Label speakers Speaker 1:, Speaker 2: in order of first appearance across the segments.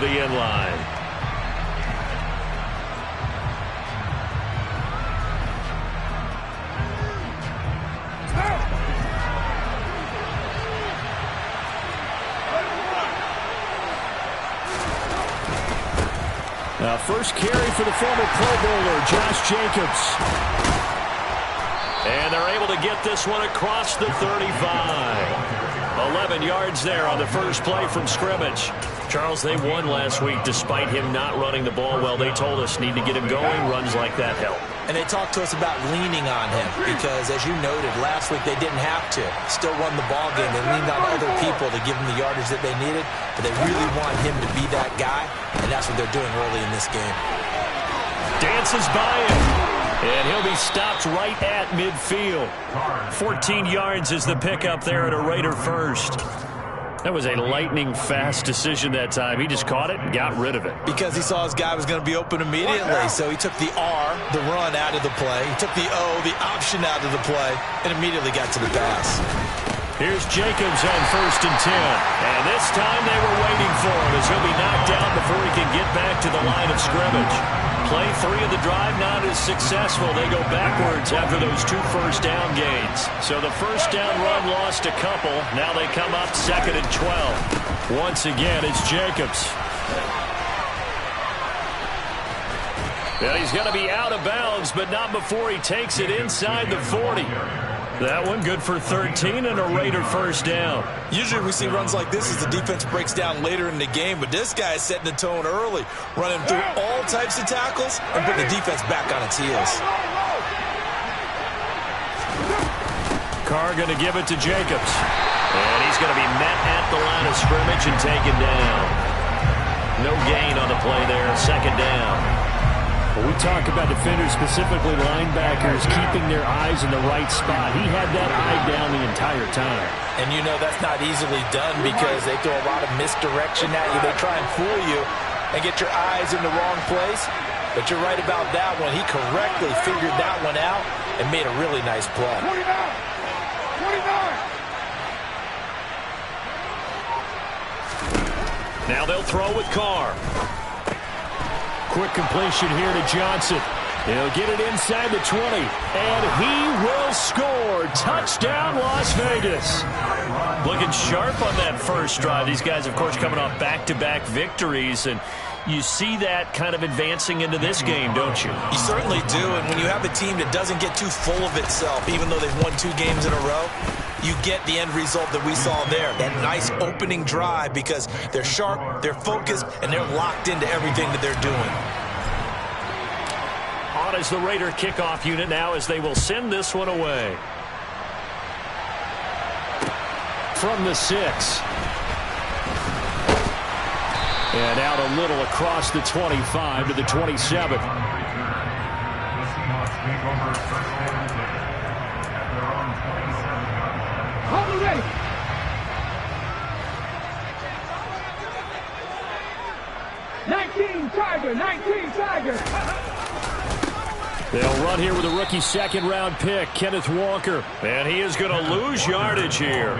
Speaker 1: the end line. Now, first carry for the former Pro Bowler, Josh Jacobs. And they're able to get this one across the 35. 11 yards there on the first play from scrimmage. Charles, they won last week despite him not running the ball well. They told us need to get him going. Runs like that help.
Speaker 2: And they talked to us about leaning on him because, as you noted, last week they didn't have to. Still won the ball game. They leaned on other people to give them the yardage that they needed, but they really want him to be that guy, and that's what they're doing early in this game.
Speaker 1: Dances by him, and he'll be stopped right at midfield. 14 yards is the pickup there at a Raider first. That was a lightning-fast decision that time. He just caught it and got rid of it.
Speaker 2: Because he saw his guy was going to be open immediately, so he took the R, the run, out of the play. He took the O, the option, out of the play, and immediately got to the pass.
Speaker 1: Here's Jacobs on 1st and 10. And this time they were waiting for him as he'll be knocked down before he can get back to the line of scrimmage. Play 3 of the drive not as successful. They go backwards after those 2 first-down gains. So the first-down run lost a couple. Now they come up 2nd and 12. Once again, it's Jacobs. Well, he's going to be out of bounds, but not before he takes it inside the 40. That one good for 13 and a Raider first down.
Speaker 2: Usually we see runs like this as the defense breaks down later in the game, but this guy is setting the tone early, running through all types of tackles and putting the defense back on its heels.
Speaker 1: Carr going to give it to Jacobs. And he's going to be met at the line of scrimmage and taken down. No gain on the play there, 2nd down.
Speaker 3: When we talk about defenders, specifically linebackers, keeping their eyes in the right spot. He had that eye down the entire time.
Speaker 2: And you know that's not easily done because they throw a lot of misdirection at you. They try and fool you and get your eyes in the wrong place. But you're right about that one. He correctly figured that one out and made a really nice play.
Speaker 4: 29!
Speaker 1: Now they'll throw with Carr.
Speaker 3: Quick completion here to Johnson. He'll get it inside the 20, and he will score. Touchdown, Las Vegas.
Speaker 1: Looking sharp on that first drive. These guys, of course, coming off back-to-back victories, and you see that kind of advancing into this game, don't you?
Speaker 2: You certainly do, and when you have a team that doesn't get too full of itself, even though they've won 2 games in a row, you get the end result that we saw there, that nice opening drive because they're sharp, they're focused, and they're locked into everything that they're doing.
Speaker 1: On is the Raider kickoff unit now as they will send this one away.
Speaker 3: From the 6. And out a little across the 25 to the 27.
Speaker 4: Ready. 19 Tiger.
Speaker 3: They'll run here with a rookie 2nd-round pick, Kenneth Walker.
Speaker 1: And he is going to lose yardage here.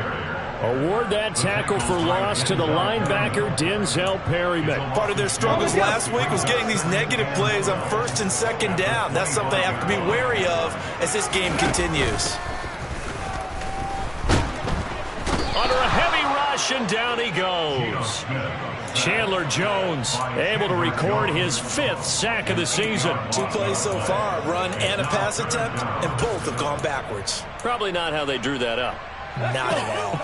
Speaker 3: Award that tackle for loss to the linebacker, Denzel Perryman.
Speaker 2: Part of their struggles last week was getting these negative plays on 1st and 2nd down. That's something they have to be wary of as this game continues.
Speaker 1: Under a heavy rush, and down he goes. Chandler Jones able to record his 5th sack of the season.
Speaker 2: 2 plays so far, run and a pass attempt, and both have gone backwards.
Speaker 1: Probably not how they drew that up.
Speaker 2: Not at all.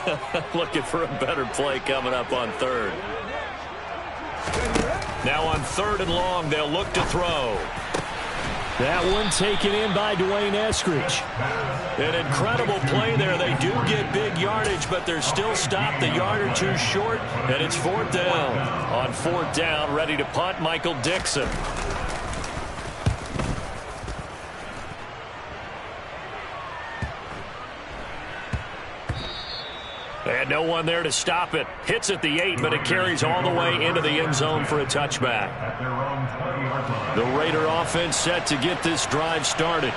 Speaker 1: Looking for a better play coming up on 3rd. Now on 3rd and long, they'll look to throw.
Speaker 3: That one taken in by Dwayne Eskridge.
Speaker 1: An incredible play there. They do get big yardage, but they're still stopped a yard or 2 short, and it's 4th down. On 4th down, ready to punt, Michael Dixon. And no one there to stop it. Hits at the 8, but it carries all the way into the end zone for a touchback. The Raider offense set to get this drive started.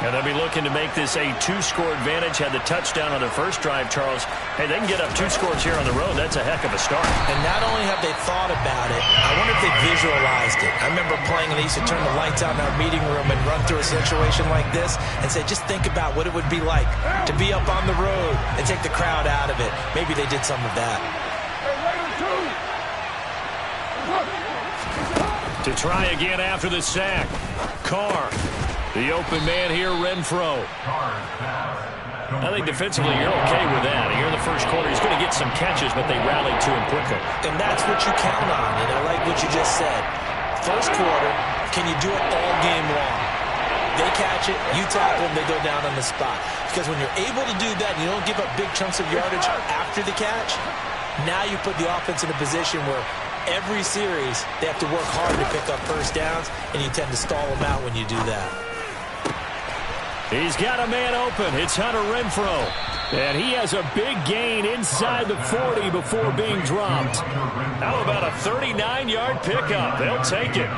Speaker 1: And they'll be looking to make this a 2-score advantage. Had the touchdown on their first drive, Charles. Hey, they can get up 2 scores here on the road. That's a heck of a start.
Speaker 2: And not only have they thought about it, I wonder if they visualized it. I remember playing, and they used to turn the lights out in our meeting room and run through a situation like this and say, just think about what it would be like to be up on the road and take the crowd out of it. Maybe they did some of that.
Speaker 3: To try again after the sack. Carr. The open man here, Renfro.
Speaker 1: I think defensively you're okay with that. Here in the first quarter, he's going to get some catches, but they rallied to him quickly.
Speaker 2: And that's what you count on, and I like what you just said. First quarter, can you do it all game long? They catch it, you tackle them, they go down on the spot. Because when you're able to do that, and you don't give up big chunks of yardage after the catch, now you put the offense in a position where every series they have to work hard to pick up first downs, and you tend to stall them out when you do that.
Speaker 3: He's got a man open. It's Hunter Renfro. And he has a big gain inside the 40 before being dropped.
Speaker 1: How about a 39-yard pickup? They'll take it.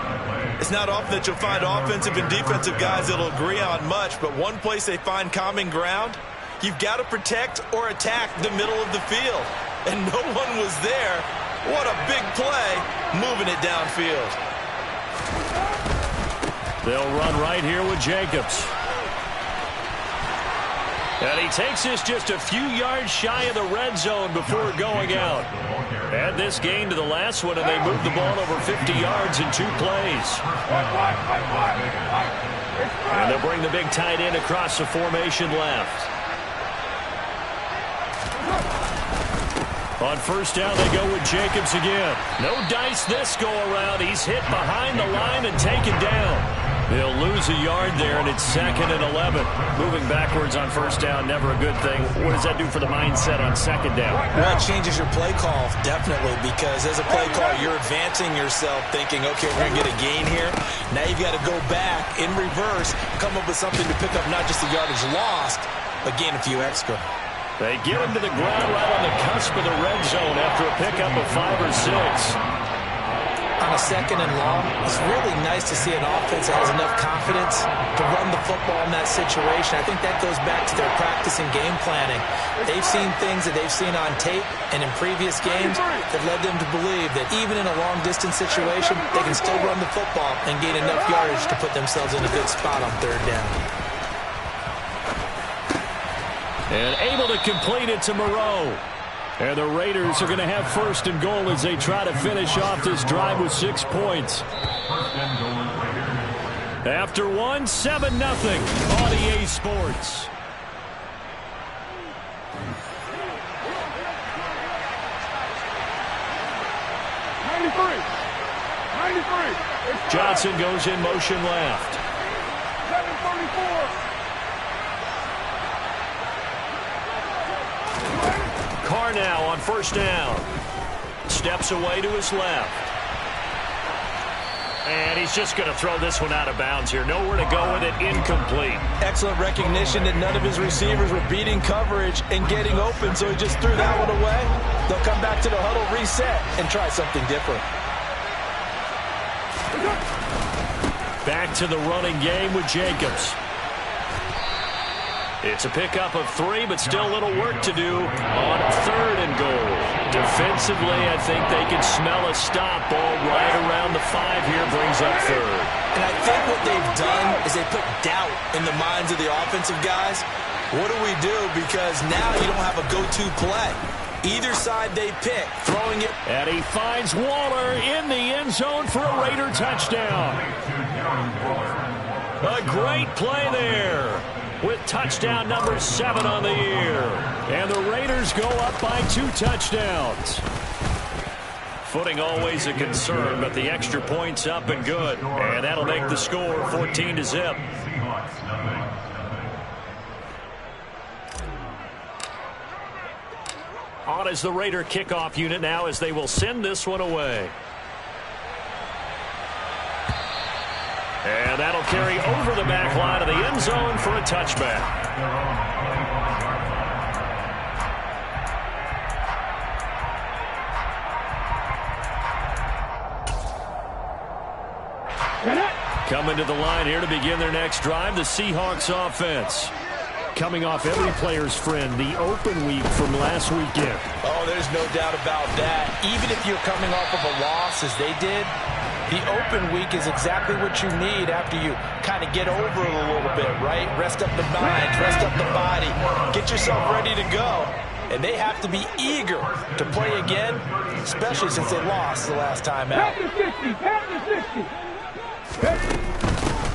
Speaker 2: It's not often that you'll find offensive and defensive guys that'll agree on much, but one place they find common ground, you've got to protect or attack the middle of the field. And no one was there. What a big play, moving it downfield.
Speaker 3: They'll run right here with Jacobs.
Speaker 1: And he takes this just a few yards shy of the red zone before going out. Add this gain to the last one, and they moved the ball over 50 yards in 2 plays. And they'll bring the big tight end across the formation left. On first down, they go with Jacobs again. No dice this go-around. He's hit behind the line and taken down. They'll lose a yard there, and it's 2nd and 11. Moving backwards on first down, never a good thing. What does that do for the mindset on 2nd down?
Speaker 2: Well, it changes your play call, definitely, because as a play call, you're advancing yourself thinking, okay, we're going to get a gain here. Now you've got to go back in reverse, come up with something to pick up not just the yardage lost, but gain a few extra.
Speaker 1: They get him to the ground right on the cusp of the red zone after a pickup of 5 or 6.
Speaker 2: On a 2nd and long, it's really nice to see an offense that has enough confidence to run the football in that situation. I think that goes back to their practice and game planning. They've seen things that they've seen on tape and in previous games that led them to believe that even in a long-distance situation, they can still run the football and gain enough yardage to put themselves in a good spot on 3rd down.
Speaker 3: And able to complete it to Moreau. And the Raiders are going to have 1st and goal as they try to finish off this drive with 6 points. After 1, 7-0 on EA Sports. Johnson goes in motion left.
Speaker 4: 734.
Speaker 1: Carr now on first down. Steps away to his left. And he's just going to throw this one out of bounds here. Nowhere to go with it. Incomplete.
Speaker 2: Excellent recognition that none of his receivers were beating coverage and getting open, so he just threw that one away. They'll come back to the huddle, reset, and try something different.
Speaker 3: Back to the running game with Jacobs.
Speaker 1: It's a pickup of 3, but still a little work to do on 3rd and goal. Defensively, I think they can smell a stop. Ball right around the 5 here, brings up 3rd.
Speaker 2: And I think what they've done is they put doubt in the minds of the offensive guys. What do we do? Because now you don't have a go-to play. Either side they pick, throwing it.
Speaker 3: And he finds Waller in the end zone for a Raider touchdown. A great play there, with touchdown number 7 on the year. And the Raiders go up by 2 touchdowns.
Speaker 1: Footing always a concern, but the extra point's up and good. And that'll make the score 14-0. On is the Raider kickoff unit now as they will send this one away. And that'll carry over the back line of the end zone for a touchback. Coming to the line here to begin their next drive, the Seahawks offense. Coming off every player's friend, the open week from last weekend.
Speaker 2: Oh, there's no doubt about that. Even if you're coming off of a loss as they did, the open week is exactly what you need after you kind of get over it a little bit, right? Rest up the mind, rest up the body, get yourself ready to go. And they have to be eager to play again, especially since they lost the last time out.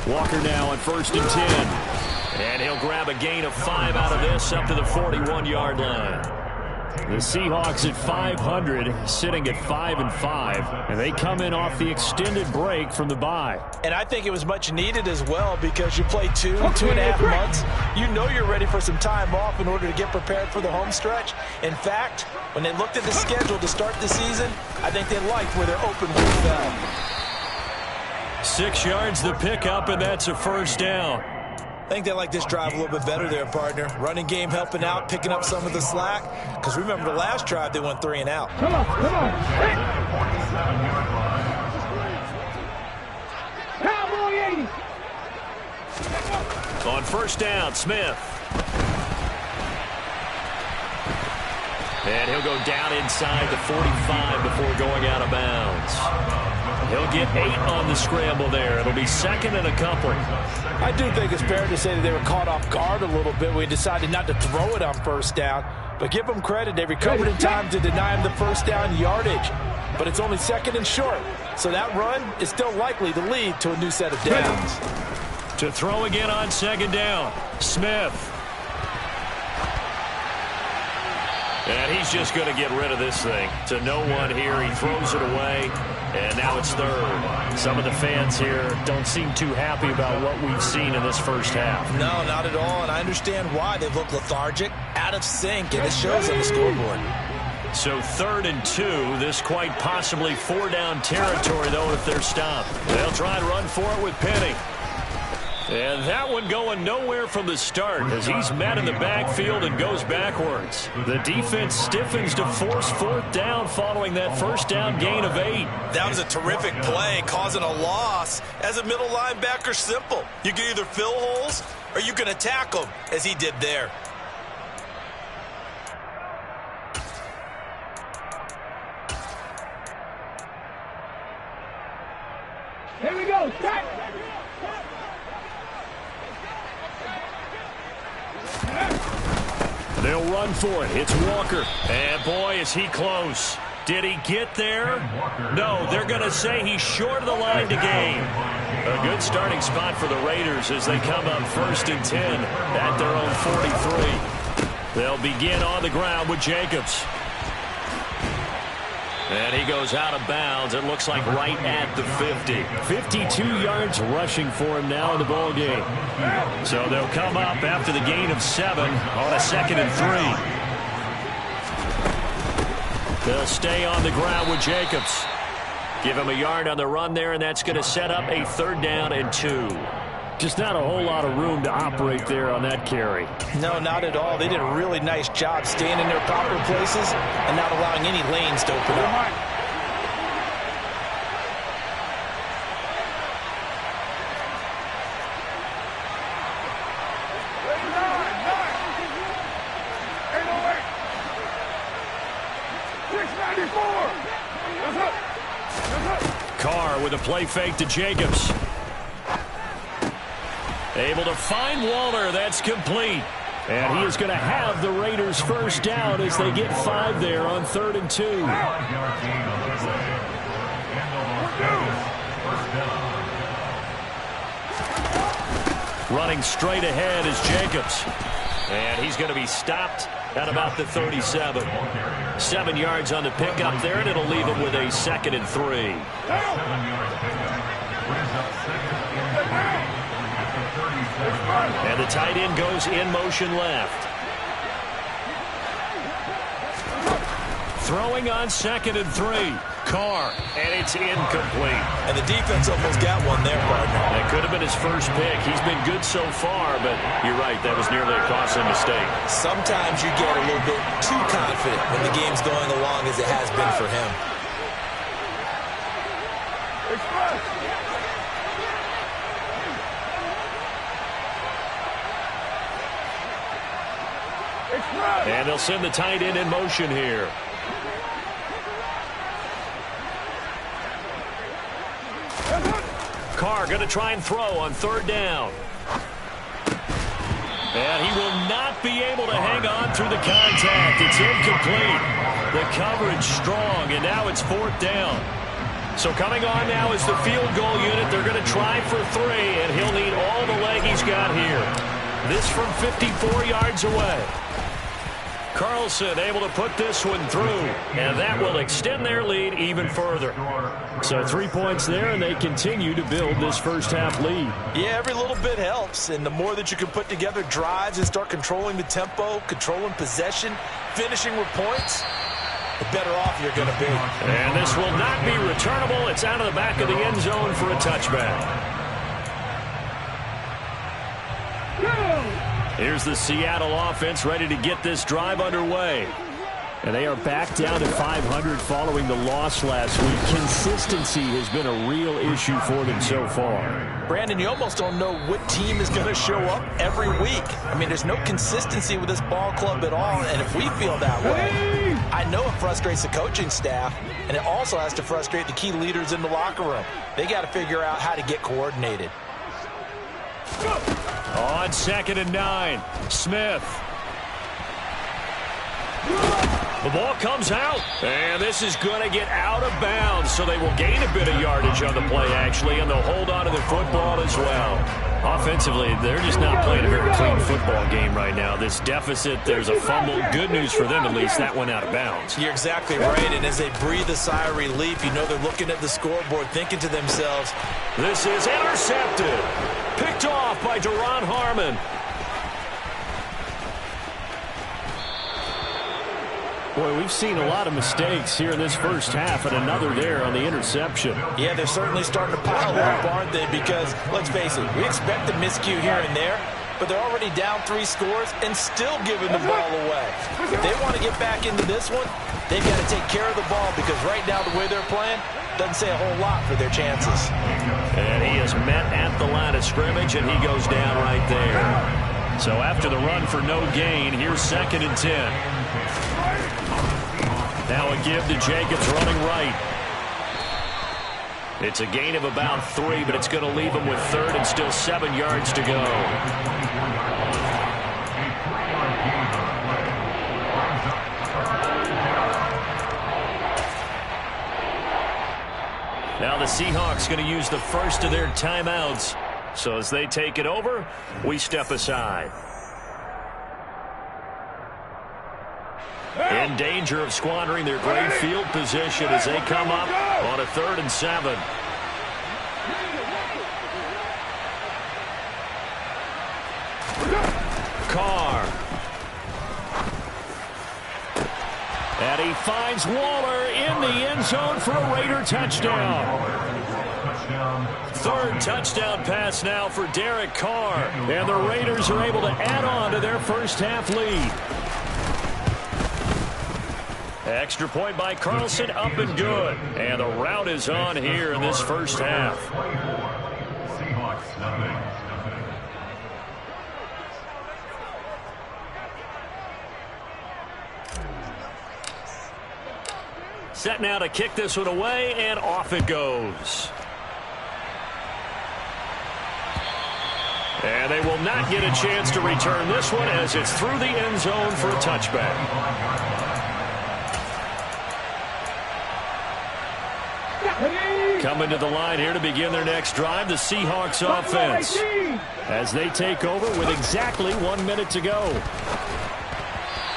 Speaker 1: Walker now on 1st and 10. And he'll grab a gain of 5 out of this up to the 41-yard line. The Seahawks at 500, sitting at 5-5, and they come in off the extended break from the bye.
Speaker 2: And I think it was much needed as well because you play 2.5 months. You know you're ready for some time off in order to get prepared for the home stretch. In fact, when they looked at the schedule to start the season, I think they liked where their open week fell.
Speaker 1: 6 yards the pickup, and that's a first down.
Speaker 2: I think they like this drive a little bit better there, partner. Running game helping out, picking up some of the slack. Because remember the last drive, they went 3 and out.
Speaker 4: Come on. Cowboy 80.
Speaker 1: On 1st down, Smith. And he'll go down inside the 45 before going out of bounds. He'll get 8 on the scramble there. It'll be 2nd and a couple.
Speaker 2: I do think it's fair to say that they were caught off guard a little bit. We decided not to throw it on 1st down. But give them credit. They recovered in time to deny him the 1st down yardage. But it's only 2nd and short. So that run is still likely to lead to a new set of downs.
Speaker 1: To throw again on 2nd down, Smith. And he's just going to get rid of this thing. To no one here. He throws it away. And now it's 3rd. Some of the fans here don't seem too happy about what we've seen in this first half.
Speaker 2: No, not at all. And I understand why. They look lethargic, out of sync, and it shows on the scoreboard.
Speaker 1: So 3rd and 2. This quite possibly 4-down territory, though, if they're stopped. They'll try and run for it with Penny. And that one going nowhere from the start as he's met in the backfield and goes backwards. The defense stiffens to force 4th down following that 1st down gain of 8.
Speaker 2: That was a terrific play, causing a loss. As a middle linebacker, simple. You can either fill holes or you can attack them, as he did there.
Speaker 4: Here we go. Start.
Speaker 1: They'll run for it. It's Walker. And boy, is he close. Did he get there? No, they're going to say he's short of the line to gain. A good starting spot for the Raiders as they come up 1st and 10 at their own 43. They'll begin on the ground with Jacobs. And he goes out of bounds. It looks like right at the 50. 52 yards rushing for him now in the ball game. So they'll come up after the gain of 7 on a 2nd and 3. They'll stay on the ground with Jacobs. Give him a yard on the run there, and that's going to set up a 3rd down and 2. Just not a whole lot of room to operate there on that carry.
Speaker 2: No, not at all. They did a really nice job staying in their proper places and not allowing any lanes to open up.
Speaker 1: Carr with a play fake to Jacobs. Able to find Waller. That's complete. And he is going to have the Raiders' 1st down as they get 5 there on 3rd and 2. Running straight ahead is Jacobs. And he's going to be stopped at about the 37. 7 yards on the pickup there, and it'll leave him with a 2nd and 3. And the tight end goes in motion left. Throwing on 2nd and 3. Carr, and it's incomplete.
Speaker 2: And the defense almost got one there, partner.
Speaker 1: That could have been his first pick. He's been good so far, but you're right, that was nearly a costly mistake.
Speaker 2: Sometimes you get a little bit too confident when the game's going along as it has been for him.
Speaker 3: And they'll send the tight end in motion here. Carr going to try and throw on third down. And he will not be able to hang on through the contact. It's incomplete. The coverage strong, and now it's fourth down. So coming on now is the field goal unit. They're going to try for 3, and he'll need all the leg he's got here. This from 54 yards away. Carlson able to put this one through, and that will extend their lead even further. So 3 points there, and they continue to build this first-half lead.
Speaker 2: Yeah, every little bit helps, and the more that you can put together drives and start controlling the tempo, controlling possession, finishing with points, the better off you're going to be.
Speaker 3: And this will not be returnable. It's out of the back of the end zone for a touchback. Here's the Seattle offense ready to get this drive underway. And they are back down to 500 following the loss last week. Consistency has been a real issue for them so far.
Speaker 2: Brandon, you almost don't know what team is going to show up every week. I mean, there's no consistency with this ball club at all, and if we feel that way, I know it frustrates the coaching staff, and it also has to frustrate the key leaders in the locker room. They got to figure out how to get coordinated.
Speaker 3: On 2nd and 9, Smith. The ball comes out, and this is going to get out of bounds, so they will gain a bit of yardage on the play, actually, and they'll hold on to the football as well. Offensively, they're just not playing a very clean football game right now. This deficit, there's a fumble. Good news for them, at least. That went out of bounds.
Speaker 2: You're exactly right, and as they breathe a sigh of relief, you know they're looking at the scoreboard, thinking to themselves,
Speaker 3: this is intercepted. Picked off by Duron Harmon. Boy, we've seen a lot of mistakes here in this first half, and another there on the interception.
Speaker 2: Yeah, they're certainly starting to pile up, aren't they? Because, let's face it, we expect a miscue here and there, but they're already down 3 scores and still giving the ball away. If they want to get back into this one, they've got to take care of the ball, because right now the way they're playing doesn't say a whole lot for their chances.
Speaker 3: And he is met at the line of scrimmage, and he goes down right there. So after the run for no gain, here's 2nd and 10. Now a give to Jacobs running right. It's a gain of about 3, but it's going to leave him with 3rd and still 7 yards to go. Now the Seahawks going to use the first of their timeouts. So as they take it over, we step aside. In danger of squandering their great field position as they come up on a 3rd and 7. Carr. And he finds Waller in the end zone for a Raider touchdown. 3rd touchdown pass now for Derek Carr. And the Raiders are able to add on to their first half lead. Extra point by Carlson, up and good. And the route is on here in this first half. Set now to kick this one away, and off it goes. And they will not get a chance to return this one as it's through the end zone for a touchback. Coming to the line here to begin their next drive, the Seahawks offense, as they take over with exactly 1 minute to go.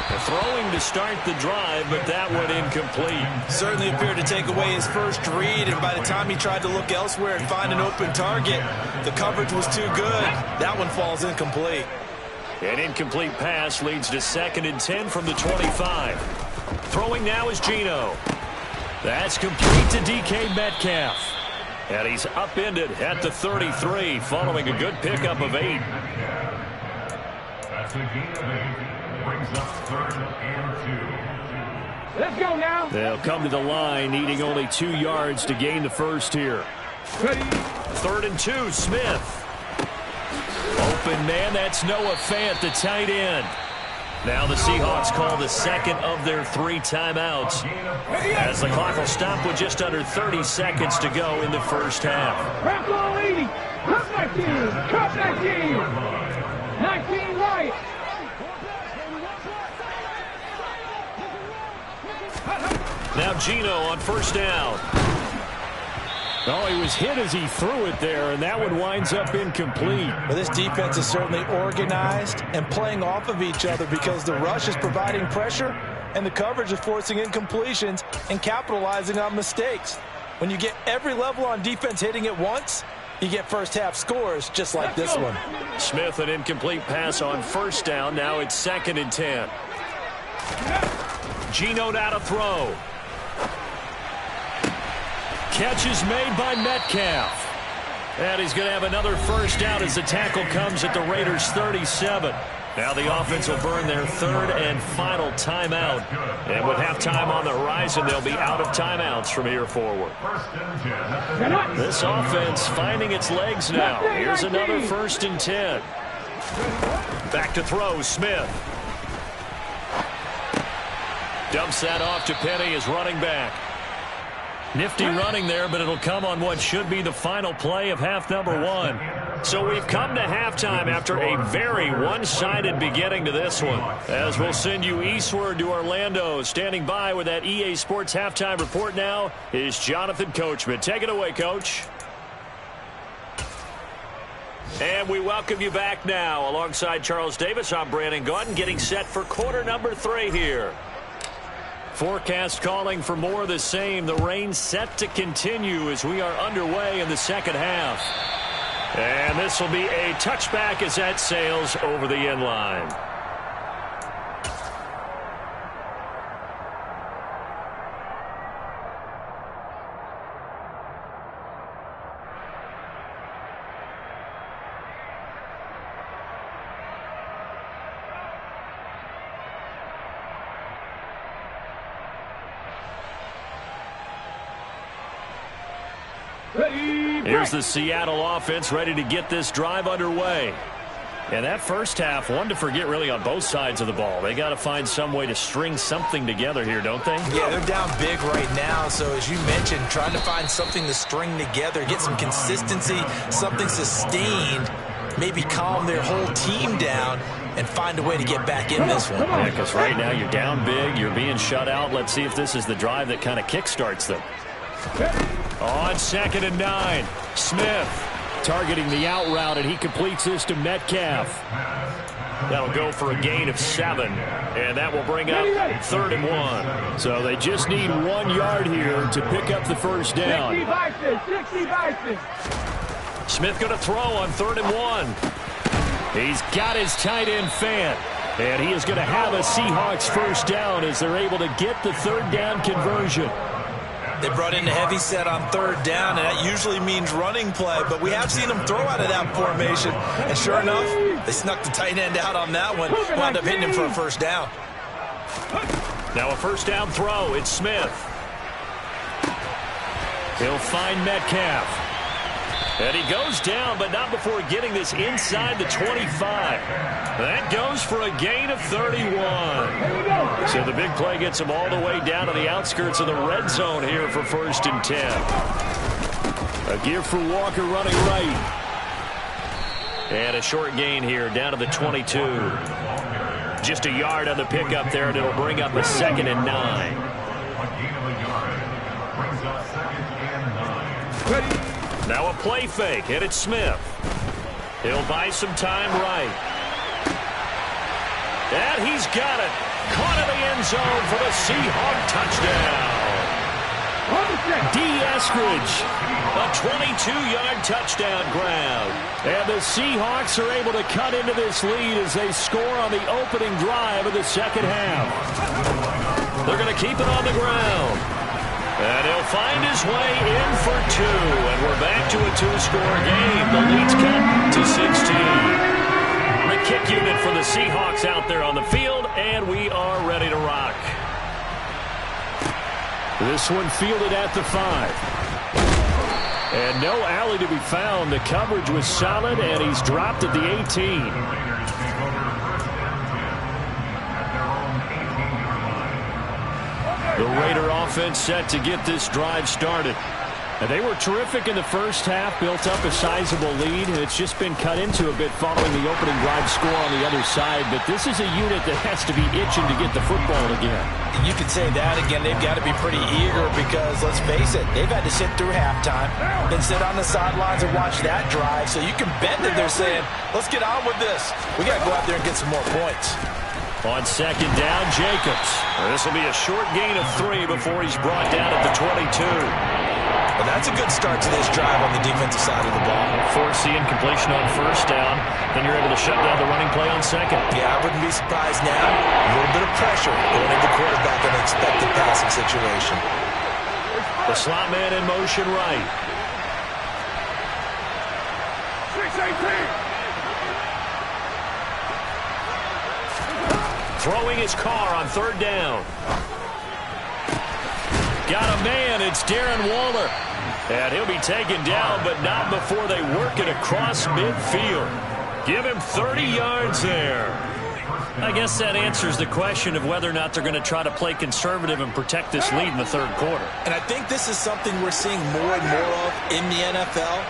Speaker 3: They're throwing to start the drive, but that went incomplete.
Speaker 2: Certainly appeared to take away his first read, and by the time he tried to look elsewhere and find an open target, the coverage was too good. That one falls incomplete.
Speaker 3: An incomplete pass leads to 2nd and 10 from the 25. Throwing now is Geno. That's complete to DK Metcalf. And he's upended at the 33 following a good pickup of 8.
Speaker 5: That's a gain of 8. Brings up 3rd and 2.
Speaker 4: Let's go now.
Speaker 3: They'll come to the line needing only 2 yards to gain the first here.
Speaker 4: Ready.
Speaker 3: 3rd and 2, Smith. Open man, that's Noah Fant, the tight end.
Speaker 1: Now the Seahawks call the second of their 3 timeouts as the clock will stop with just under 30 seconds to go in the first half.
Speaker 4: Crack on 80. Cut back in. Cut back in. 19 right.
Speaker 1: Now Geno on first down.
Speaker 3: Oh, he was hit as he threw it there, and that one winds up incomplete.
Speaker 2: Well, this defense is certainly organized and playing off of each other because the rush is providing pressure and the coverage is forcing incompletions and capitalizing on mistakes. When you get every level on defense hitting at once, you get first half scores just like this one.
Speaker 1: Smith, an incomplete pass on first down. Now it's 2nd and 10. Geno now to throw. Catch is made by Metcalf. And he's going to have another first down as the tackle comes at the Raiders' 37. Now the offense will burn their 3rd and final timeout. And with halftime on the horizon, they'll be out of timeouts from here forward. This offense finding its legs now. Here's another 1st and 10. Back to throw, Smith. Dumps that off to Penny as running back. Nifty running there, but it'll come on what should be the final play of half number 1. So we've come to halftime after a very one-sided beginning to this one. As we'll send you eastward to Orlando. Standing by with that EA Sports halftime report now is Jonathan Coachman. Take it away, Coach. And we welcome you back now. Alongside Charles Davis, I'm Brandon Gaudin, getting set for quarter number 3 here. Forecast calling for more of the same. The rain set to continue as we are underway in the second half. And this will be a touchback as that sails over the end line. Here's the Seattle offense ready to get this drive underway. And that first half, one to forget really on both sides of the ball. They got to find some way to string something together here, don't they?
Speaker 2: Yeah, they're down big right now. So as you mentioned, trying to find something to string together, get some consistency, something sustained, maybe calm their whole team down and find a way to get back in this one.
Speaker 1: Yeah, because right now you're down big, you're being shut out. Let's see if this is the drive that kind of kickstarts them. On 2nd and 9, Smith targeting the out route, and he completes this to Metcalf. That'll go for a gain of 7, and that will bring up 3rd and 1. So they just need 1 yard here to pick up the first down.
Speaker 4: 60 Bison.
Speaker 1: Smith going to throw on 3rd and 1. He's got his tight end Fant, and he is going to have a Seahawks first down as they're able to get the 3rd down conversion.
Speaker 2: They brought in the heavy set on 3rd down, and that usually means running play, but we have seen them throw out of that formation, and sure enough, they snuck the tight end out on that one, wound up hitting him for a first down.
Speaker 1: Now a first down throw, it's Smith. He'll find Metcalf. And he goes down, but not before getting this inside the 25. That goes for a gain of 31. So the big play gets him all the way down to the outskirts of the red zone here for 1st and 10. A give for Walker running right. And a short gain here down to the 22. Just a yard on the pickup there, and it'll bring up a 2nd and 9.
Speaker 5: A gain of a yard. Brings up 2nd and 9.
Speaker 1: Now a play fake, and it's Smith. He'll buy some time right. And he's got it. Caught in the end zone for the Seahawk touchdown. D. Eskridge, a 22-yard touchdown grab. And the Seahawks are able to cut into this lead as they score on the opening drive of the second half. They're going to keep it on the ground. And he'll find his way in for 2. And we're back to a 2-score game. The lead's cut to 16. The kick unit for the Seahawks out there on the field, and we are ready to rock. This one fielded at the 5. And no alley to be found. The coverage was solid, and he's dropped at the 18. The Raider offense set to get this drive started. And they were terrific in the first half, built up a sizable lead, and it's just been cut into a bit following the opening drive score on the other side. But this is a unit that has to be itching to get the football again.
Speaker 2: You could say that again. They've got to be pretty eager because, let's face it, they've had to sit through halftime, then sit on the sidelines and watch that drive. So you can bet that they're saying, let's get on with this. We got to go out there and get some more points.
Speaker 1: On second down, Jacobs. This will be a short gain of 3 before he's brought down at the 22.
Speaker 2: Well, that's a good start to this drive on the defensive side of the ball.
Speaker 1: Force the incompletion on first down. Then you're able to shut down the running play on second.
Speaker 2: Yeah, I wouldn't be surprised now. A little bit of pressure going into quarterback in an expected passing situation.
Speaker 1: The slot man in motion right. 6-18. Throwing his car on third down. Got a man. It's Darren Waller. And he'll be taken down, but not before they work it across midfield. Give him 30 yards there. I guess that answers the question of whether or not they're going to try to play conservative and protect this lead in the third quarter.
Speaker 2: And I think this is something we're seeing more and more of in the NFL.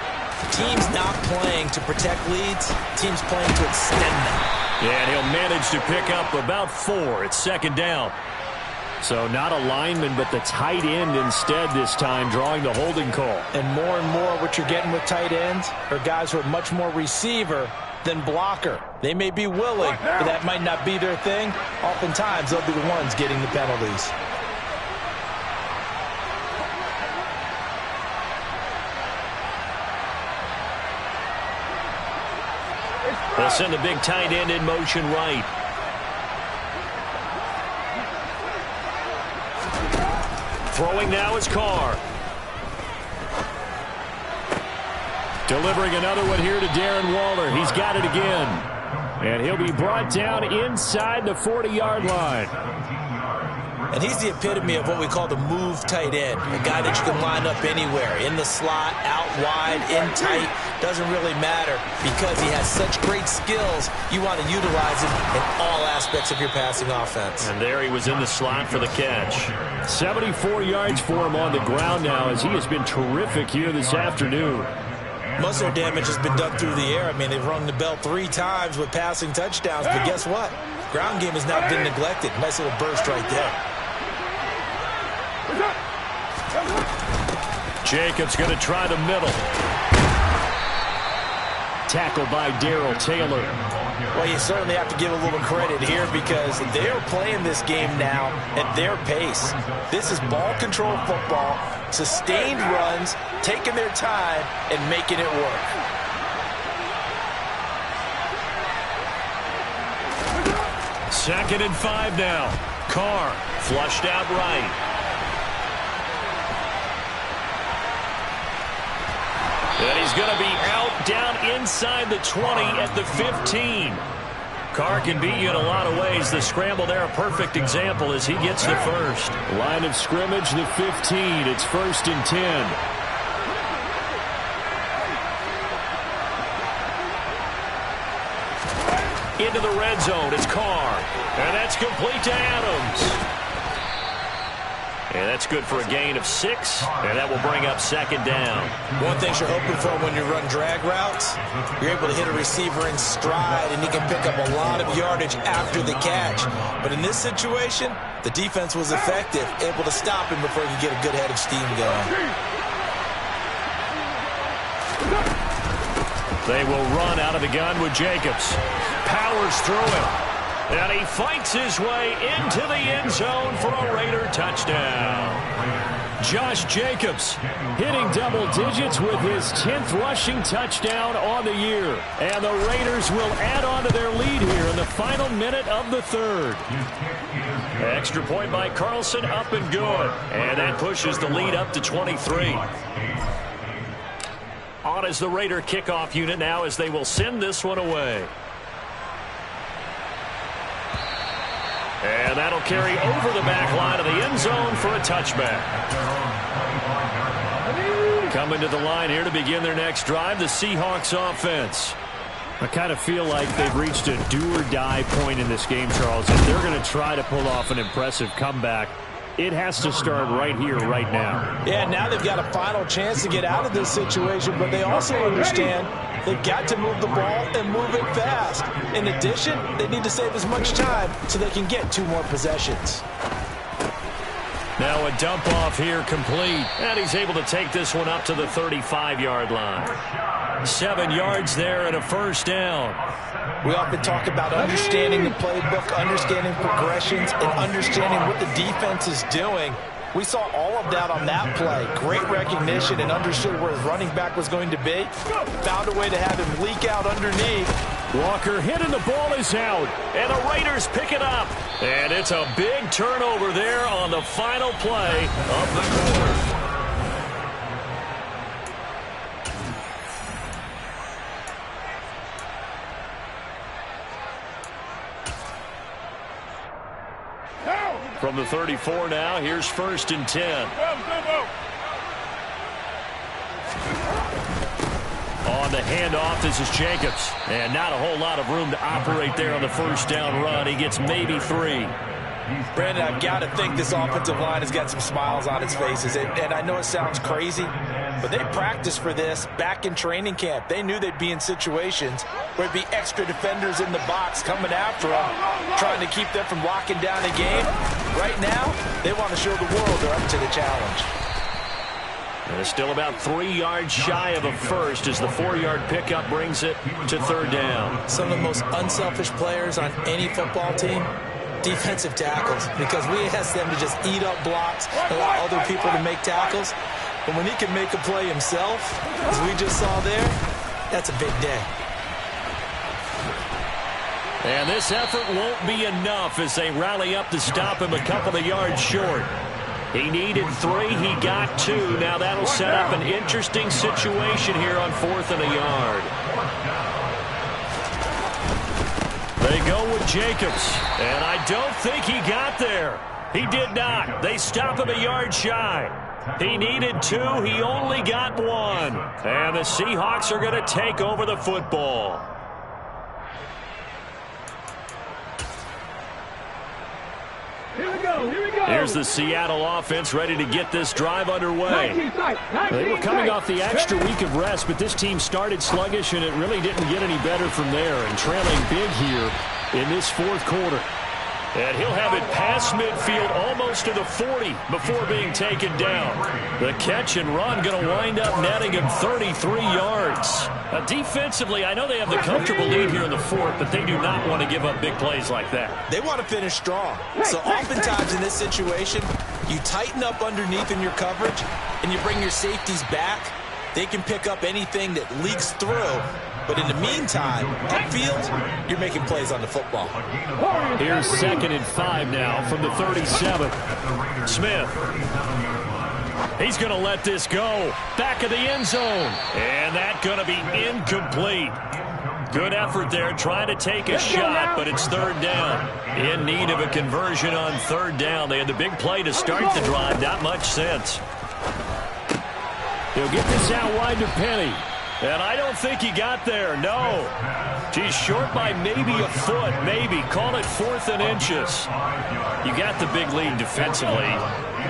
Speaker 2: Teams not playing to protect leads, teams playing to extend them.
Speaker 1: Yeah, and he'll manage to pick up about 4. It's second down. So not a lineman, but the tight end instead this time, drawing the holding call.
Speaker 2: And more what you're getting with tight ends are guys who are much more receiver than blocker. They may be willing, but that might not be their thing. Oftentimes, they'll be the ones getting the penalties.
Speaker 1: They'll send the big tight end in motion right. Throwing now is Carr. Delivering another one here to Darren Waller. He's got it again. And he'll be brought down inside the 40-yard line.
Speaker 2: And he's the epitome of what we call the move tight end. A guy that you can line up anywhere. In the slot, out wide, in tight. Doesn't really matter because he has such great skills. You want to utilize him in all aspects of your passing offense.
Speaker 1: And there he was in the slot for the catch. 74 yards for him on the ground now as he has been terrific here this afternoon.
Speaker 2: Most of their damage has been done through the air. I mean, they've rung the bell 3 times with passing touchdowns. But guess what? Ground game has not been neglected. Nice little burst right there.
Speaker 1: Jacobs going to try the middle. Tackled by Darrell Taylor.
Speaker 2: Well, you certainly have to give a little credit here because they're playing this game now at their pace. This is ball control football, sustained runs, taking their time, and making it work.
Speaker 1: Second and 5 now. Carr flushed out right. And he's going to be out down inside the 20 at the 15. Carr can beat you in a lot of ways. The scramble there, a perfect example as he gets the first. Line of scrimmage, the 15. It's 1st and 10. Into the red zone, it's Carr. And that's complete to Adams. And that's good for a gain of 6, and that will bring up second down.
Speaker 2: One thing you're hoping for when you run drag routes, you're able to hit a receiver in stride, and he can pick up a lot of yardage after the catch. But in this situation, the defense was effective, able to stop him before he could get a good head of steam going.
Speaker 1: They will run out of the gun with Jacobs. Powers through it. And he fights his way into the end zone for a Raider touchdown. Josh Jacobs hitting double digits with his 10th rushing touchdown on the year. And the Raiders will add on to their lead here in the final minute of the third. Extra point by Carlson, up and good. And that pushes the lead up to 23. On is the Raider kickoff unit now as they will send this one away. And that'll carry over the back line of the end zone for a touchback. Coming to the line here to begin their next drive, the Seahawks offense. I kind of feel like they've reached a do-or-die point in this game, Charles. If they're going to try to pull off an impressive comeback,
Speaker 3: it has to start right here, right now.
Speaker 2: Yeah, now they've got a final chance to get out of this situation, but they also understand they've got to move the ball and move it fast. In addition, they need to save as much time so they can get 2 more possessions.
Speaker 1: Now a dump off here complete. And he's able to take this one up to the 35-yard line. 7 yards there and a first down.
Speaker 2: We often talk about understanding the playbook, understanding progressions, and understanding what the defense is doing. We saw all of that on that play. Great recognition and understood where his running back was going to be. Found a way to have him leak out underneath.
Speaker 1: Walker hit and the ball is out. And the Raiders pick it up. And it's a big turnover there on the final play of the quarter. From the 34 now, here's 1st and 10. On the handoff, this is Jacobs. And not a whole lot of room to operate there on the first down run. He gets maybe 3.
Speaker 2: Brandon, I've got to think this offensive line has got some smiles on its faces. And I know it sounds crazy, but they practiced for this back in training camp. They knew they'd be in situations where there'd be extra defenders in the box coming after them, trying to keep them from locking down a game. Right now, they want to show the world they're up to the challenge.
Speaker 1: And it's still about 3 yards shy of a first as the 4-yard pickup brings it to 3rd down.
Speaker 2: Some of the most unselfish players on any football team, defensive tackles, because we ask them to just eat up blocks, allow other people to make tackles. But when he can make a play himself, as we just saw there, that's a big day.
Speaker 1: And this effort won't be enough as they rally up to stop him a couple of yards short. He needed 3, he got 2. Now that'll set up an interesting situation here on 4th and a yard. They go with Jacobs, and I don't think he got there. He did not. They stop him a yard shy. He needed 2, he only got 1. And the Seahawks are going to take over the football.
Speaker 4: Here we go.
Speaker 1: Here's the Seattle offense ready to get this drive underway. They were coming off the extra week of rest, but this team started sluggish, and it really didn't get any better from there. And trailing big here in this 4th quarter. And he'll have it past midfield almost to the 40 before being taken down. The catch and run going to wind up netting him 33 yards. Defensively, I know they have the comfortable lead here in the 4th, but they do not want to give up big plays like that.
Speaker 2: They want to finish strong. So oftentimes in this situation, you tighten up underneath in your coverage, and you bring your safeties back. They can pick up anything that leaks through. But in the meantime, upfield, you're making plays on the football.
Speaker 1: Here's 2nd and 5 now from the 37. Smith. He's going to let this go. Back of the end zone. And that's going to be incomplete. Good effort there trying to take a shot, but it's 3rd down. In need of a conversion on 3rd down. They had the big play to start the drive. Not much sense. He'll get this out wide to Penny. And I don't think he got there, no. He's short by maybe a foot, maybe. Call it 4th and inches. You got the big lead defensively.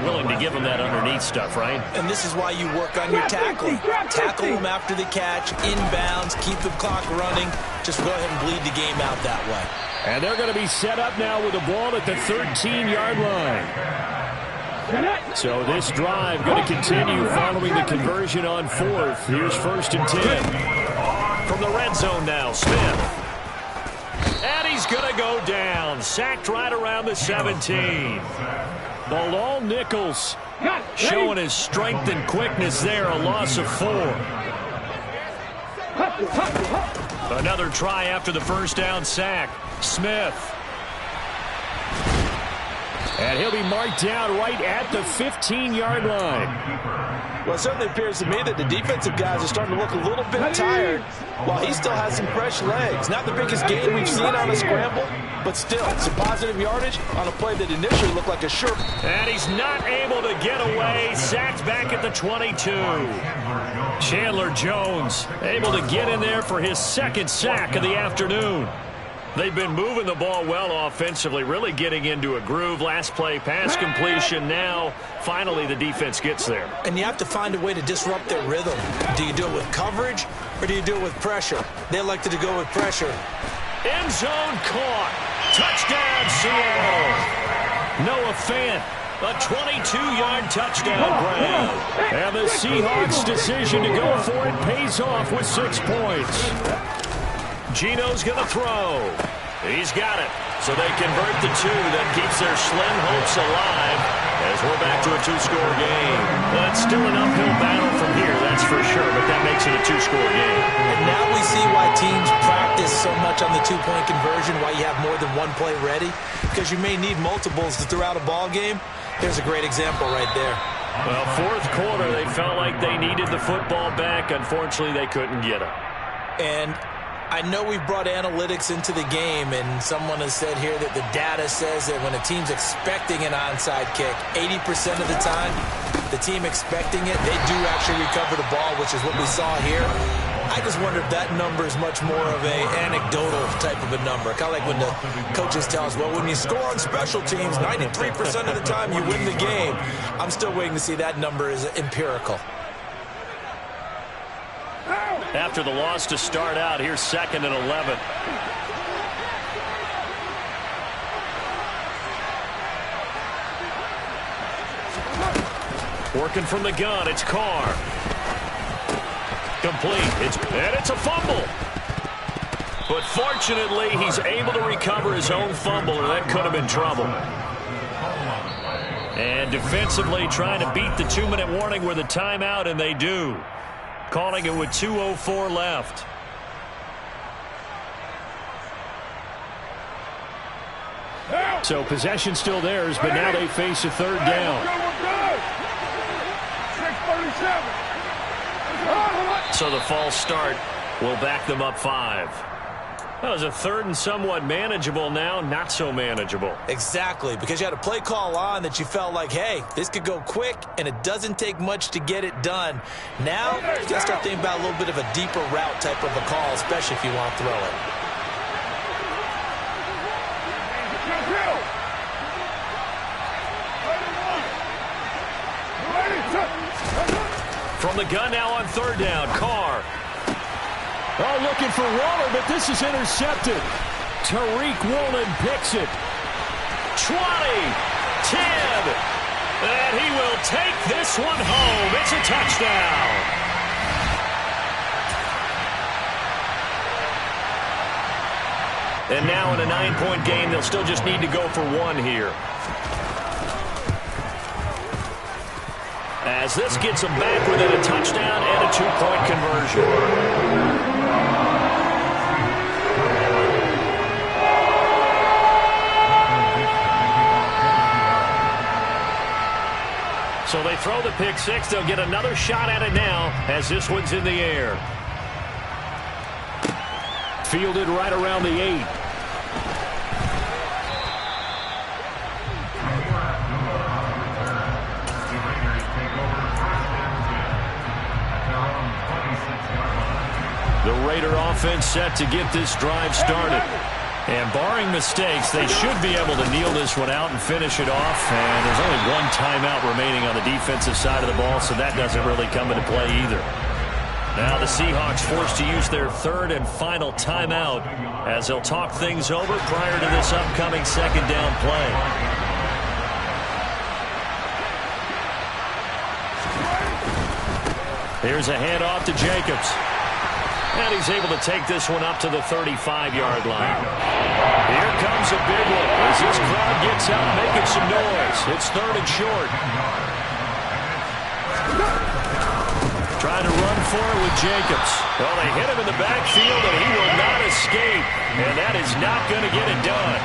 Speaker 1: Willing to give him that underneath stuff, right?
Speaker 2: And this is why you work on your tackling. Tackle them after the catch, inbounds, keep the clock running. Just go ahead and bleed the game out that way.
Speaker 1: And they're going to be set up now with the ball at the 13-yard line. So this drive going to continue following the conversion on 4th. Here's 1st and 10. From the red zone now, Smith. And he's going to go down. Sacked right around the 17. Bilal Nichols showing his strength and quickness there. A loss of 4. Another try after the first down sack. Smith. And he'll be marked down right at the 15-yard line.
Speaker 2: Well, it certainly appears to me that the defensive guys are starting to look a little bit tired while he still has some fresh legs. Not the biggest gain we've seen on a scramble, but still some positive yardage on a play that initially looked like a sure.
Speaker 1: And he's not able to get away. Sacked back at the 22. Chandler Jones able to get in there for his 2nd sack of the afternoon.
Speaker 3: They've been moving the ball well offensively, really getting into a groove. Last play, pass completion. Now, finally, the defense gets there.
Speaker 2: And you have to find a way to disrupt their rhythm. Do you do it with coverage, or do you do it with pressure? They elected to go with pressure.
Speaker 3: End zone caught. Touchdown, Seattle. Noah Fant, a 22-yard touchdown grab. And the Seahawks' decision to go for it pays off with 6 points. Geno's going to throw. He's got it. So they convert the 2. That keeps their slim hopes alive as we're back to a 2-score game. Well, it's still an uphill battle from here, that's for sure, but that makes it a 2-score game.
Speaker 2: And now we see why teams practice so much on the 2-point conversion, why you have more than one play ready, because you may need multiples throughout a ball game. Here's a great example right there.
Speaker 3: Well, fourth quarter, they felt like they needed the football back. Unfortunately, they couldn't get it.
Speaker 2: And I know we've brought analytics into the game, and someone has said here that the data says that when a team's expecting an onside kick, 80% of the time, the team expecting it, they do actually recover the ball, which is what we saw here. I just wonder if that number is much more of a anecdotal type of a number. Kind of like when the coaches tell us, well, when you score on special teams, 93% of the time you win the game. I'm still waiting to see that number is empirical.
Speaker 3: After the loss to start out, here's 2nd and 11. Working from the gun, it's Carr. Complete. It's a fumble. But fortunately, he's able to recover his own fumble, or that could have been trouble. And defensively trying to beat the 2-minute warning with a timeout, and they do. Calling it with 2:04 left. So possession still theirs, but now they face a 3rd down.
Speaker 4: 6:37.
Speaker 3: So the false start will back them up 5. That was a 3rd and somewhat manageable, now not so manageable.
Speaker 2: Exactly, because you had a play call on that you felt like, hey, this could go quick, and it doesn't take much to get it done. Now, you got to start thinking about a little bit of a deeper route type of a call, especially if you want to throw it.
Speaker 3: From the gun now on 3rd down, Carr. Oh, looking for Waller, but this is intercepted. Tariq Woolen picks it. 20, 10, and he will take this one home. It's a touchdown. And now in a 9-point game, they'll still just need to go for 1 here. As this gets them back within a touchdown and a 2-point conversion. So they throw the pick 6. They'll get another shot at it now as this one's in the air. Fielded right around the 8. The Raider offense set to get this drive started. And barring mistakes, they should be able to kneel this one out and finish it off. And there's only 1 timeout remaining on the defensive side of the ball, so that doesn't really come into play either. Now the Seahawks forced to use their 3rd and final timeout as they'll talk things over prior to this upcoming 2nd down play. Here's a handoff to Jacobs. And he's able to take this one up to the 35-yard line. Here comes a big one as this crowd gets out making some noise. It's 3rd and short. Trying to run for it with Jacobs. Well, they hit him in the backfield, and he will not escape. And that is not going to get it done.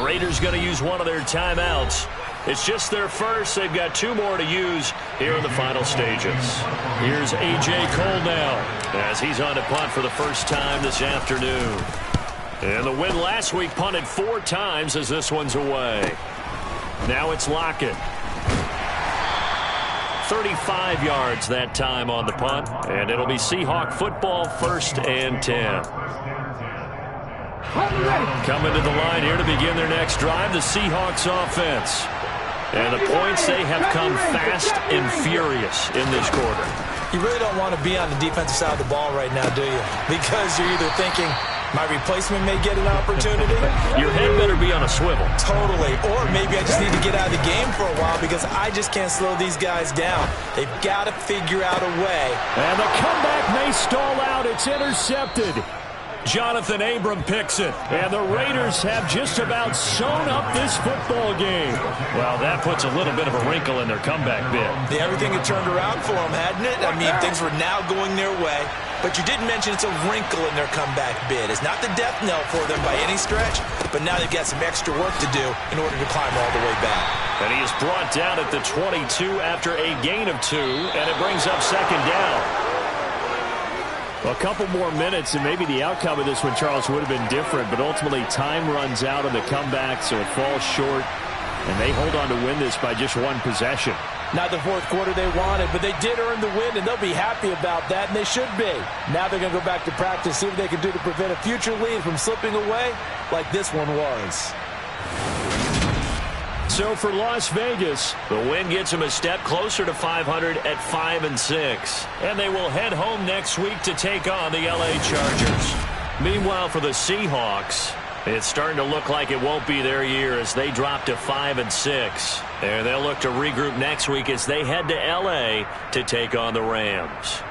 Speaker 1: Raiders going to use one of their timeouts. It's just their first. They've got 2 more to use here in the final stages. Here's A.J. Cole now as he's on to punt for the first time this afternoon. And the win last week punted 4 times as this one's away. Now it's Lockett. 35 yards that time on the punt. And it'll be Seahawk football, 1st and 10. Coming to the line here to begin their next drive, the Seahawks offense. And the points, they have come fast and furious in this quarter.
Speaker 2: You really don't want to be on the defensive side of the ball right now, do you? Because you're either thinking, my replacement may get an opportunity.
Speaker 1: Your head better be on a swivel.
Speaker 2: Totally. Or maybe I just need to get out of the game for a while because I just can't slow these guys down. They've got to figure out a way.
Speaker 3: And the comeback may stall out. It's intercepted.
Speaker 1: Jonathan Abram picks it. And the Raiders have just about sewn up this football game. Well, that puts a little bit of a wrinkle in their comeback bid.
Speaker 2: Yeah, everything had turned around for them, hadn't it? I mean, things were now going their way. But you did mention it's a wrinkle in their comeback bid. It's not the death knell for them by any stretch, but now they've got some extra work to do in order to climb all the way back.
Speaker 1: And he is brought down at the 22 after a gain of 2, and it brings up 2nd down.
Speaker 3: A couple more minutes, and maybe the outcome of this one, Charles, would have been different, but ultimately time runs out on the comeback, so it falls short, and they hold on to win this by just 1 possession.
Speaker 6: Not the 4th quarter they wanted, but they did earn the win, and they'll be happy about that, and they should be. Now they're going to go back to practice, see what they can do to prevent a future lead from slipping away like this one was.
Speaker 1: So for Las Vegas, the win gets them a step closer to 500 at 5-6. And they will head home next week to take on the LA Chargers. Meanwhile, for the Seahawks, it's starting to look like it won't be their year as they drop to 5-6. And they'll look to regroup next week as they head to LA to take on the Rams.